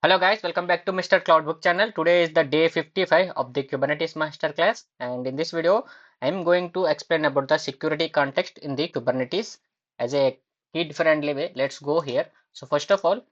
Hello guys, welcome back to Mr. Cloudbook channel. Today is the day 55 of the Kubernetes Masterclass, and in this video I am going to explain about the security context in the Kubernetes as a kid-friendly way. Let's go here. So first of all,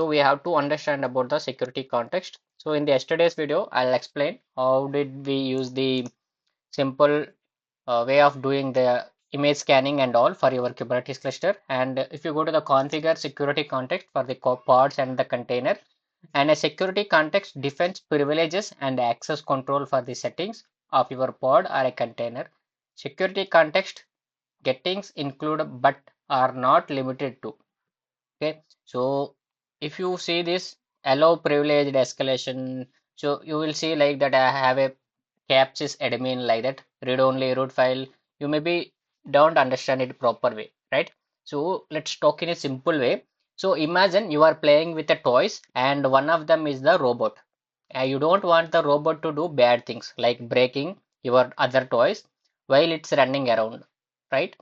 we have to understand about the security context. So in the yesterday's video, I'll explain how did we use the simple way of doing the image scanning and all for your Kubernetes cluster. And if you go to the configure security context for the pods and the container, and a security context defines privileges and access control for the settings of your pod or a container. Security context gettings include but are not limited to. Okay, so if you see this allow privileged escalation, so you will see like that I have a capsys admin like that, read only root file. You maybe don't understand it proper way, right? So let's talk in a simple way. So imagine you are playing with a toys and one of them is the robot. You don't want the robot to do bad things like breaking your other toys while it's running around, right?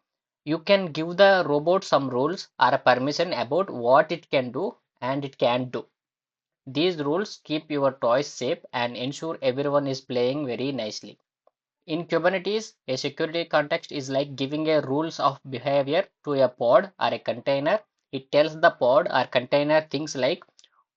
You can give the robot some rules or a permission about what it can do and it can't do. These rules keep your toys safe and ensure everyone is playing very nicely. In Kubernetes, a security context is like giving a rules of behavior to a pod or a container. It tells the pod or container things like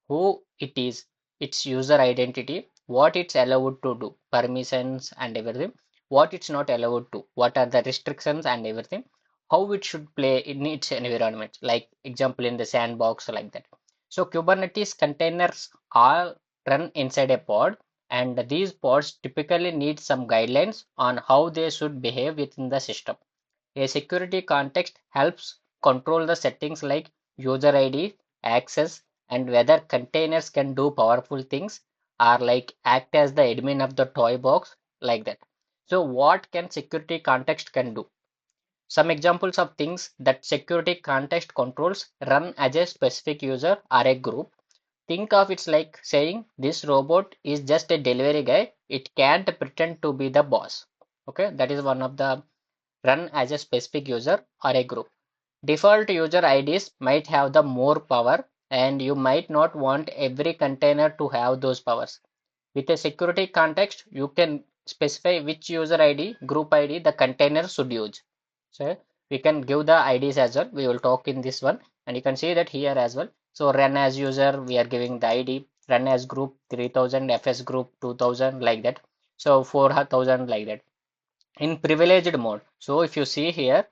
who it is, its user identity, what it's allowed to do, permissions and everything, what it's not allowed to, what are the restrictions and everything, how it should play in its environment, like example in the sandbox like that. So Kubernetes containers all run inside a pod, and these pods typically need some guidelines on how they should behave within the system. A security context helps control the settings like user ID, access, and whether containers can do powerful things or like act as the admin of the toy box like that. So what can security context can do? Some examples of things that security context controls run as a specific user or a group. Think of it like saying this robot is just a delivery guy. It can't pretend to be the boss. Okay, that is one of the run as a specific user or a group. Default user IDs might have the more power, and you might not want every container to have those powers. With a security context, you can specify which user ID, group ID the container should use. So we can give the IDs as well. We will talk in this one, and you can see that here as well. So run as user, we are giving the ID, run as group 3000, FS group 2000 like that. So 4000 like that in privileged mode. So if you see here,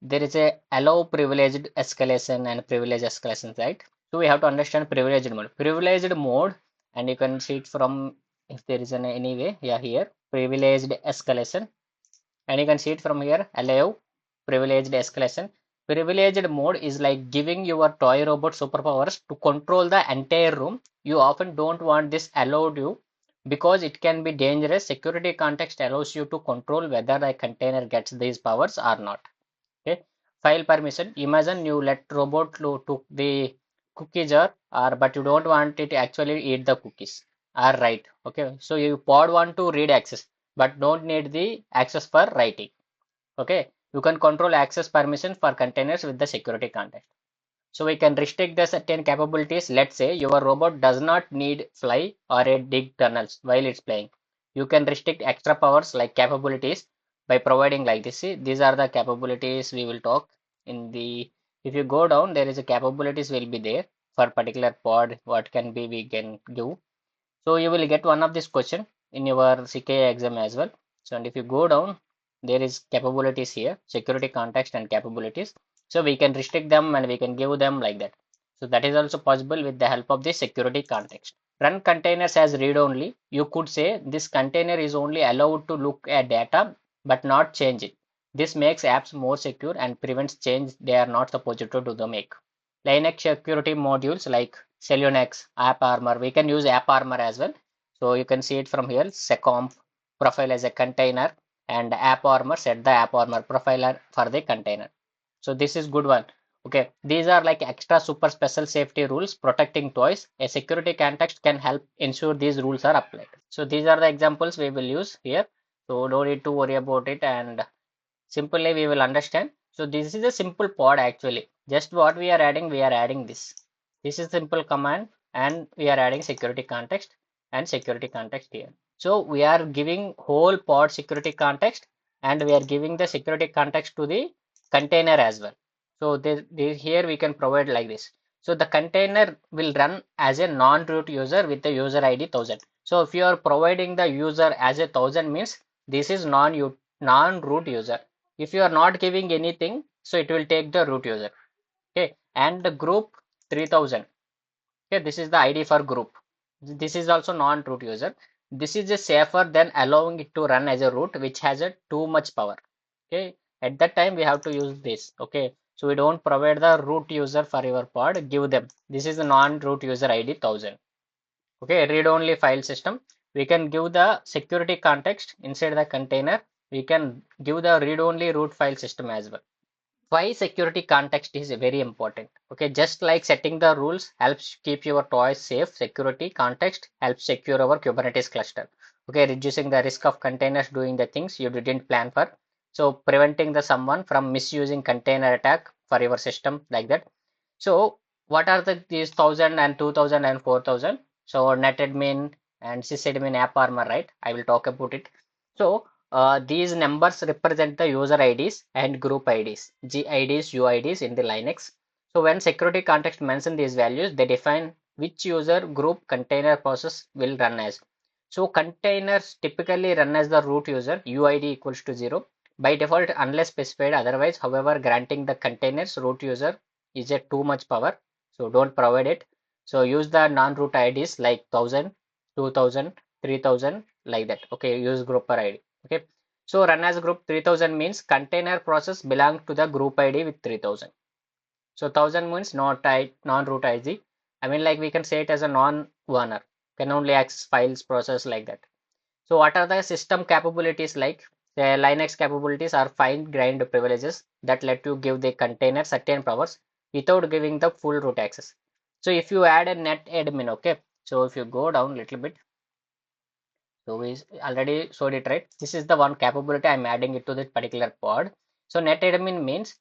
there is a allow privileged escalation and privilege escalation, right? So we have to understand privileged mode. Privileged mode, and you can see it from if there is an anyway, yeah, here privileged escalation, and you can see it from here allow privileged escalation. Privileged mode is like giving your toy robot superpowers to control the entire room. You often don't want this allowed you because it can be dangerous. Security context allows you to control whether a container gets these powers or not. Okay, file permission. Imagine you let robot to the cookie jar, or but you don't want it to actually eat the cookies. Are right. Okay, so you pod want to read access, but don't need the access for writing. Okay, you can control access permission for containers with the security context. So we can restrict the certain capabilities. Let's say your robot does not need fly or a dig tunnels while it's playing. You can restrict extra powers like capabilities by providing like this. See, these are the capabilities we will talk in the. If you go down, there is a capabilities will be there for particular pod. What can be we can do. So you will get one of this question in your CK exam as well. So and if you go down, there is capabilities here, security context and capabilities. So we can restrict them and we can give them like that. So that is also possible with the help of the security context. Run containers as read only. You could say this container is only allowed to look at data but not change it. This makes apps more secure and prevents change they are not supposed to do the make. Linux security modules like Selunix, AppArmor. We can use AppArmor as well. So you can see it from here. Seconf profile as a container and AppArmor set the AppArmor profiler for the container. So this is good one. Okay, these are like extra super special safety rules protecting toys. A security context can help ensure these rules are applied. So these are the examples we will use here. So don't need to worry about it and simply we will understand. So this is a simple pod actually. Just what we are adding this. This is simple command. and we are adding security context and security context here. So we are giving whole pod security context, and we are giving the security context to the container as well. So here we can provide like this. So the container will run as a non-root user with the user ID 1000. So if you are providing the user as a 1000 means this is non-root user. If you are not giving anything, so it will take the root user. Okay, and the group 3000. Okay, this is the ID for group. This is also non-root user. This is a safer than allowing it to run as a root, which has a too much power. Okay, at that time we have to use this. Okay, so we don't provide the root user for your pod. Give them. This is the non-root user ID 1000. Okay, read-only file system. We can give the security context inside the container. We can give the read-only root file system as well. Why security context is very important. Okay, just like setting the rules helps keep your toys safe, security context helps secure our Kubernetes cluster. Okay, reducing the risk of containers doing the things you didn't plan for. So preventing the someone from misusing container attack for your system like that. So what are these 1000 and 2000 and 4000? So netadmin and sysadmin app armor, right? I will talk about it. So these numbers represent the user IDs and group IDs, GIDs, UIDs in the Linux. So when security context mention these values, they define which user group container process will run as. So containers typically run as the root user, UID equals to 0 by default unless specified otherwise. However, granting the containers root user is a too much power, so don't provide it. So use the non-root IDs like 1000, 2000, 3000 like that. Okay, use group per ID. Okay, so run as group 3000 means container process belong to the group ID with 3000. So 1000 means not non-root ID. I mean, like we can say it as a non-owner, can only access files process like that. So what are the system capabilities like? The Linux capabilities are fine-grained privileges that let you give the container certain powers without giving the full root access. So if you add a net admin, okay. So if you go down a little bit, so we already showed it, right? This is the one capability I'm adding it to this particular pod. So net admin means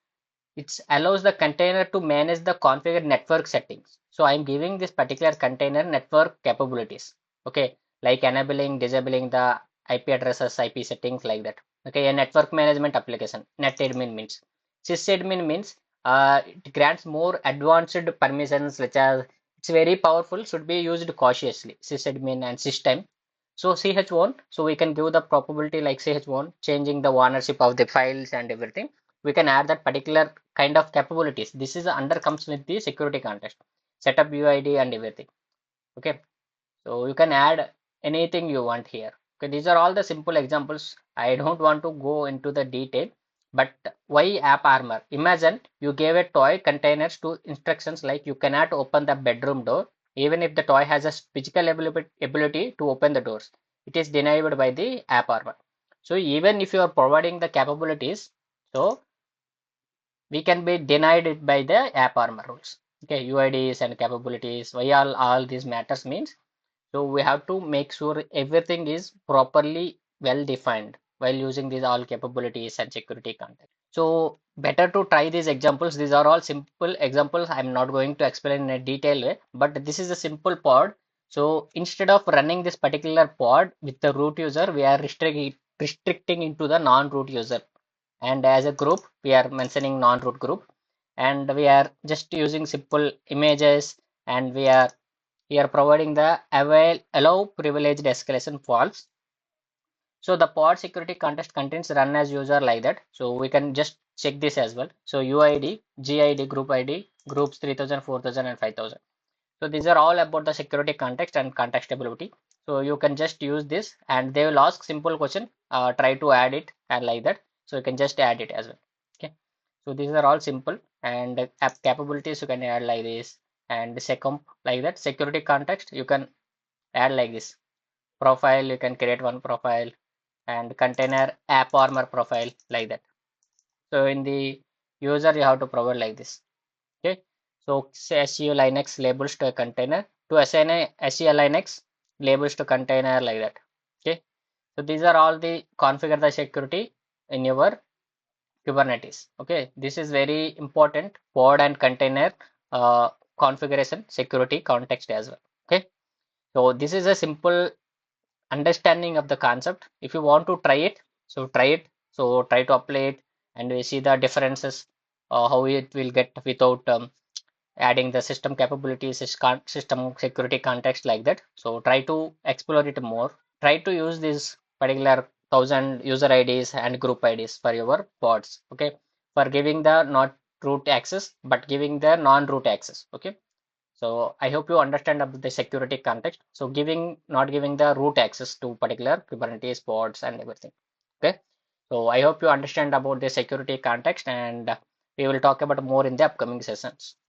it allows the container to manage the configured network settings. So I'm giving this particular container network capabilities. Okay, like enabling, disabling the IP addresses, IP settings like that. Okay, a network management application. NetAdmin means. Sysadmin means it grants more advanced permissions, which are it's very powerful. Should be used cautiously. Sysadmin and system. So ch1, so we can give the probability like ch1, changing the ownership of the files and everything. We can add that particular kind of capabilities. This is under comes with the security context, setup UID and everything. Okay, so you can add anything you want here. Okay, these are all the simple examples. I don't want to go into the detail, but why app armor? Imagine you gave a toy containers to instructions like you cannot open the bedroom door, even if the toy has a physical ability to open the doors. It is denied by the app armor. So even if you are providing the capabilities, so we can be denied it by the app armor rules. Okay, UIDs and capabilities. Why all these matters means, so we have to make sure everything is properly well defined while using these all capabilities and security context. So better to try these examples. These are all simple examples. I'm not going to explain in a detailed way, but this is a simple pod. So instead of running this particular pod with the root user, we are restricting into the non-root user. And as a group, we are mentioning non-root group, and we are just using simple images, and we are providing the allow privileged escalation false. So the pod security context contains run as user like that. So we can just check this as well. So UID, GID, group ID, groups 3000, 4000 and 5000. So these are all about the security context and contextability. So you can just use this and they will ask simple question, try to add it and like that. So you can just add it as well. Okay. So these are all simple, and app capabilities you can add like this, and secomp like that. Security context you can add like this. Profile you can create one profile, and container app armor profile like that. So in the user you have to provide like this. Okay, so say SEO Linux labels to a container, to assign a SEO Linux labels to container like that. Okay, so these are all the configure the security in your Kubernetes. Okay, this is very important pod and container configuration security context as well. Okay, so this is a simple understanding of the concept. If you want to try it, so try it. So try to apply it, and we see the differences, how it will get without adding the system capabilities, system security context like that. So try to explore it more. Try to use this particular 1000 user IDs and group IDs for your pods. Okay, for giving the not root access, but giving the non-root access. Okay, so I hope you understand about the security context. So not giving the root access to particular Kubernetes pods and everything. Okay. So I hope you understand about the security context, and we will talk about more in the upcoming sessions.